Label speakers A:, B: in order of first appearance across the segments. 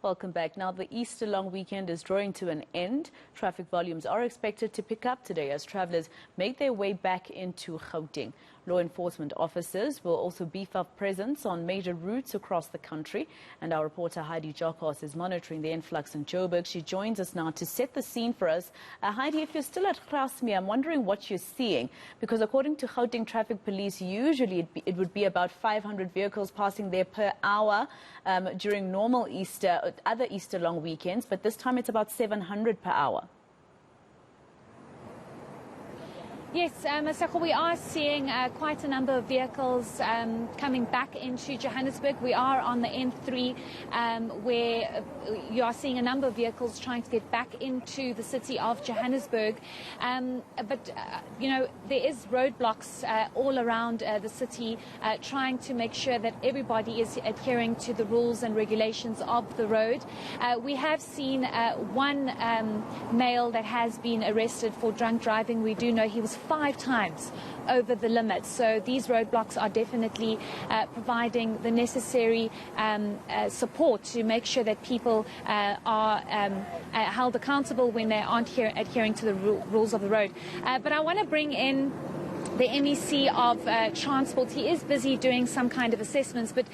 A: Welcome back. Now, the Easter long weekend is drawing to an end. Traffic volumes are expected to pick up today as travelers make their way back into Gauteng. Law enforcement officers will also beef up presence on major routes across the country. And our reporter Heidi Giokos is monitoring the influx in Joburg. She joins us now to set the scene for us. Heidi, if you're still at Krasmi, I'm wondering what you're seeing, because according to Gauteng Traffic Police, usually it would be about 500 vehicles passing there per hour during normal Easter, other Easter long weekends, but this time it's about 700 per hour.
B: Yes, Masako, we are seeing quite a number of vehicles coming back into Johannesburg. We are on the N3 where you are seeing a number of vehicles trying to get back into the city of Johannesburg. You know, there is roadblocks all around the city trying to make sure that everybody is adhering to the rules and regulations of the road. We have seen one male that has been arrested for drunk driving. We do know he was 5 times over the limit. So these roadblocks are definitely providing the necessary support to make sure that people are held accountable when they aren't adhering to the rules of the road. But I want to bring in the MEC of Transport. He is busy doing some kind of assessments, but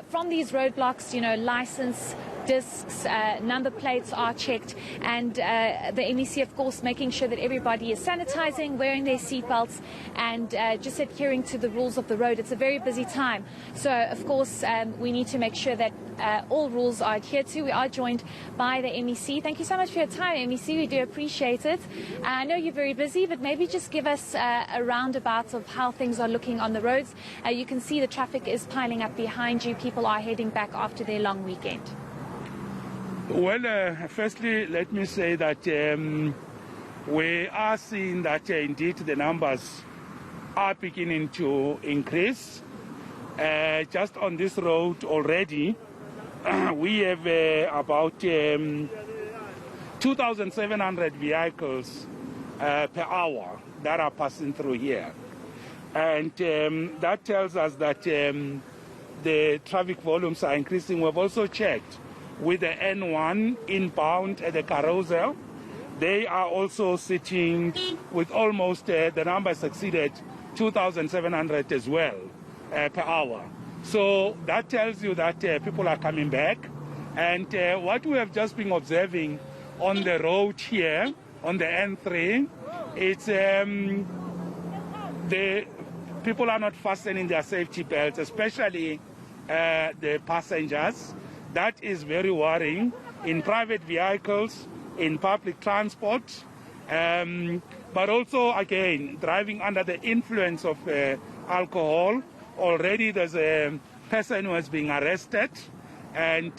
B: from these roadblocks, you know, license, discs, number plates are checked, and the MEC, of course, making sure that everybody is sanitizing, wearing their seatbelts, and just adhering to the rules of the road. It's a very busy time, so of course we need to make sure that all rules are adhered to. We are joined by the MEC. Thank you so much for your time, MEC. We do appreciate it. I know you're very busy, but maybe just give us a roundabout of how things are looking on the roads. You can see the traffic is piling up behind you. People are heading back after their long weekend.
C: Well, firstly, let me say that we are seeing that indeed the numbers are beginning to increase. Just on this road already, we have about 2,700 vehicles per hour that are passing through here. And that tells us that the traffic volumes are increasing. We've also checked with the N1 inbound at the carousel. They are also sitting with almost, the numbers exceeded 2,700 as well per hour. So that tells you that people are coming back. And what we have just been observing on the road here, on the N3, it's the people are not fastening their safety belts, especially the passengers. That is very worrying in private vehicles, in public transport, but also, again, driving under the influence of alcohol. Already there's a person who has been arrested, and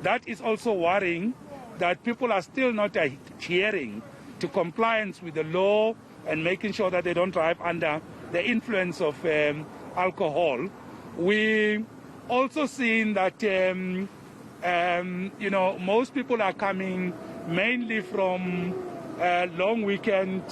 C: that is also worrying that people are still not adhering to compliance with the law and making sure that they don't drive under the influence of alcohol. We also seeing that, you know, most people are coming mainly from long weekend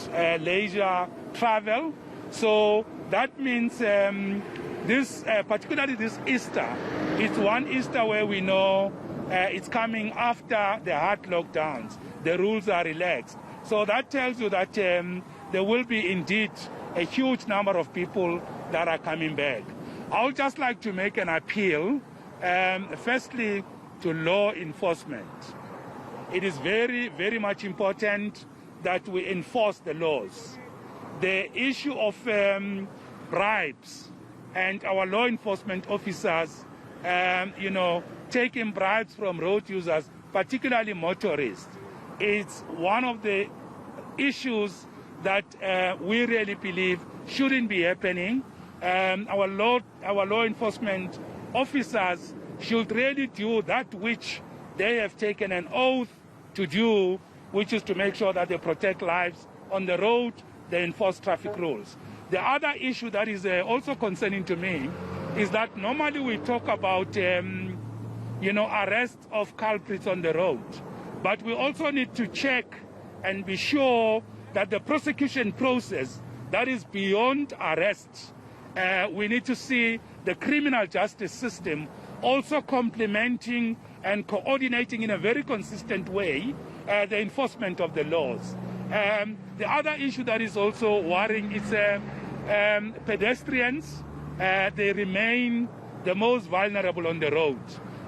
C: leisure travel. So that means this, particularly this Easter, it's one Easter where we know it's coming after the hard lockdowns. The rules are relaxed. So that tells you that there will be indeed a huge number of people that are coming back. I would just like to make an appeal, firstly, to law enforcement. It is very, very much important that we enforce the laws. The issue of bribes and our law enforcement officers, you know, taking bribes from road users, particularly motorists, it's one of the issues that we really believe shouldn't be happening. Our law enforcement officers should really do that which they have taken an oath to do, which is to make sure that they protect lives on the road, they enforce traffic rules. The other issue that is also concerning to me is that normally we talk about, you know, arrest of culprits on the road, but we also need to check and be sure that the prosecution process that is beyond arrest, we need to see the criminal justice system also complementing and coordinating in a very consistent way the enforcement of the laws. The other issue that is also worrying is pedestrians. They remain the most vulnerable on the road.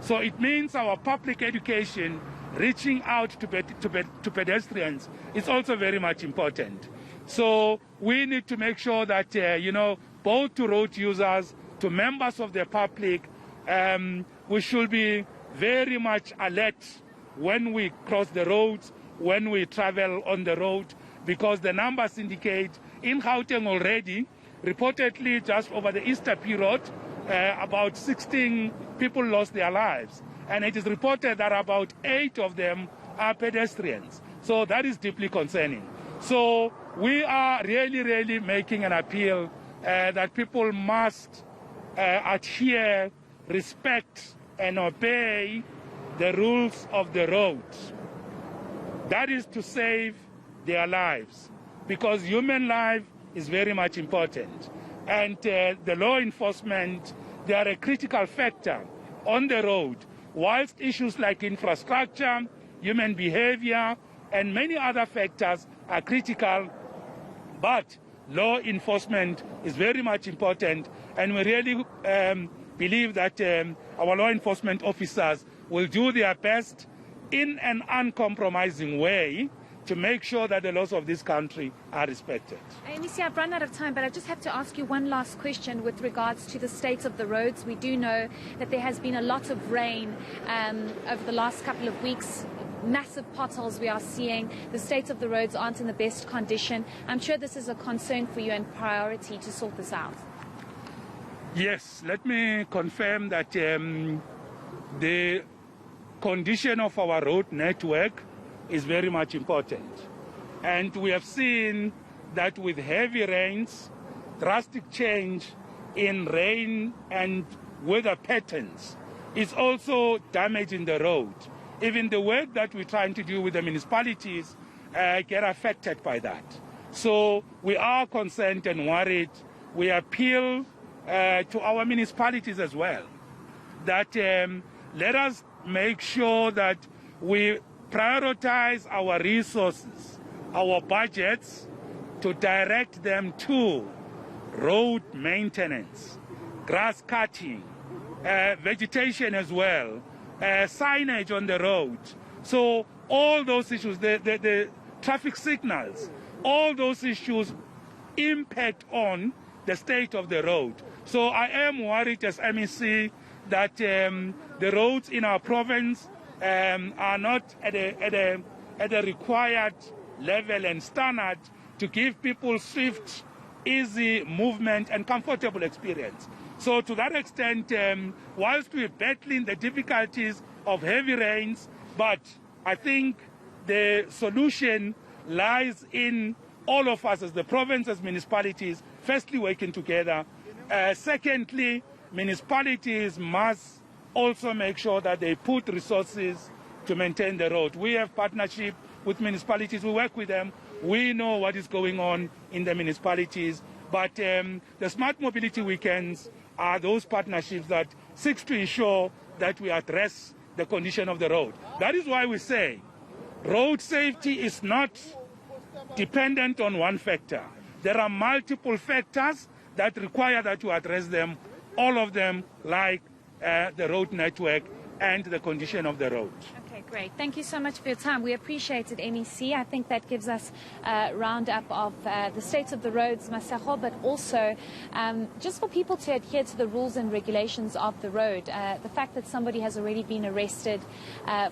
C: So it means our public education reaching out to pedestrians is also very much important. So we need to make sure that, both to road users, to members of the public, we should be very much alert when we cross the roads, when we travel on the road, because the numbers indicate in Gauteng already, reportedly just over the Easter period, about 16 people lost their lives. And it is reported that about 8 of them are pedestrians. So that is deeply concerning. So we are really making an appeal that people must adhere, respect, and obey the rules of the road. That is to save their lives, because human life is very much important. And the law enforcement, they are a critical factor on the road, whilst issues like infrastructure, human behavior, and many other factors are critical. But law enforcement is very much important, and we really believe that our law enforcement officers will do their best in an uncompromising way to make sure that the laws of this country are respected.
B: MEC, I've run out of time, but I just have to ask you one last question with regards to the state of the roads. We do know that there has been a lot of rain over the last couple of weeks. Massive potholes we are seeing. The state of the roads aren't in the best condition. I'm sure this is a concern for you and priority to sort this out.
C: Yes, let me confirm that the condition of our road network is very much important. And we have seen that with heavy rains, drastic change in rain and weather patterns is also damaging the road. Even the work that we're trying to do with the municipalities get affected by that. So we are concerned and worried. We appeal to our municipalities as well that let us make sure that we prioritize our resources, our budgets, to direct them to road maintenance, grass cutting, vegetation as well, signage on the road. So all those issues, the traffic signals, all those issues impact on the state of the road. So I am worried as MEC that the roads in our province are not at a required level and standard to give people swift, easy movement and comfortable experience. So to that extent, whilst we're battling the difficulties of heavy rains, but I think the solution lies in all of us as the province, as municipalities, firstly working together. Secondly, municipalities must also make sure that they put resources to maintain the road. We have partnership with municipalities. We work with them. We know what is going on in the municipalities. But the smart mobility weekends are those partnerships that seek to ensure that we address the condition of the road. That is why we say road safety is not dependent on one factor. There are multiple factors that require that you address them, all of them, like the road network and the condition of the road.
B: Okay, great. Thank you so much for your time. We appreciate it, MEC. I think that gives us a roundup of the state of the roads, Masego, but also just for people to adhere to the rules and regulations of the road. The fact that somebody has already been arrested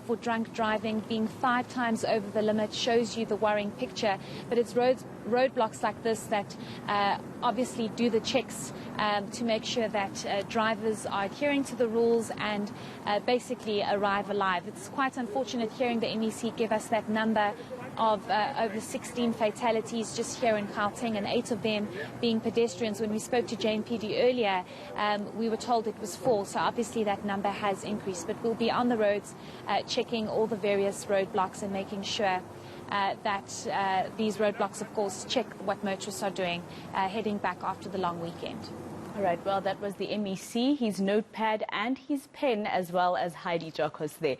B: for drunk driving, being 5 times over the limit, shows you the worrying picture. But it's roadblocks like this that obviously do the checks to make sure that drivers are adhering to the rules and basically arrive alive. It's quite unfortunate hearing the MEC give us that number of over 16 fatalities just here in Gauteng, and 8 of them being pedestrians. When we spoke to Jane PD earlier, we were told it was 4, so obviously that number has increased. But we'll be on the roads checking all the various roadblocks and making sure that these roadblocks, of course, check what motorists are doing heading back after the long weekend.
A: All right, well, that was the MEC, his notepad and his pen, as well as Heidi Giokos there.